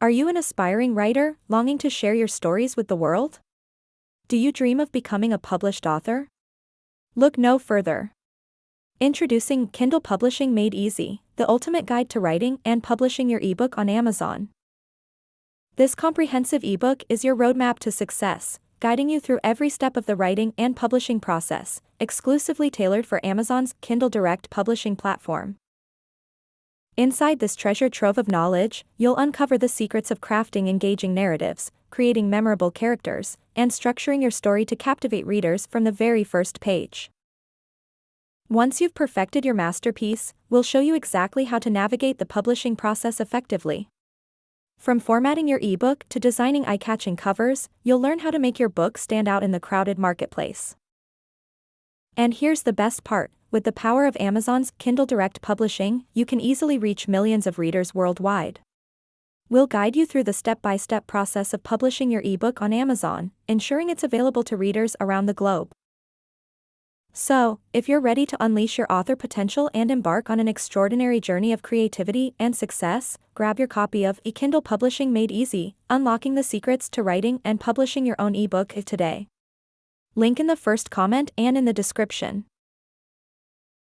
Are you an aspiring writer, longing to share your stories with the world? Do you dream of becoming a published author? Look no further. Introducing Kindle Publishing Made Easy, the ultimate guide to writing and publishing your ebook on Amazon. This comprehensive ebook is your roadmap to success, guiding you through every step of the writing and publishing process, exclusively tailored for Amazon's Kindle Direct publishing platform. Inside this treasure trove of knowledge, you'll uncover the secrets of crafting engaging narratives, creating memorable characters, and structuring your story to captivate readers from the very first page. Once you've perfected your masterpiece, we'll show you exactly how to navigate the publishing process effectively. From formatting your ebook to designing eye-catching covers, you'll learn how to make your book stand out in the crowded marketplace. And here's the best part. With the power of Amazon's Kindle Direct Publishing, you can easily reach millions of readers worldwide. We'll guide you through the step-by-step process of publishing your ebook on Amazon, ensuring it's available to readers around the globe. So, if you're ready to unleash your author potential and embark on an extraordinary journey of creativity and success, grab your copy of Kindle Publishing Made Easy, Unlocking the Secrets to Writing and Publishing Your Own Ebook today. Link in the first comment and in the description.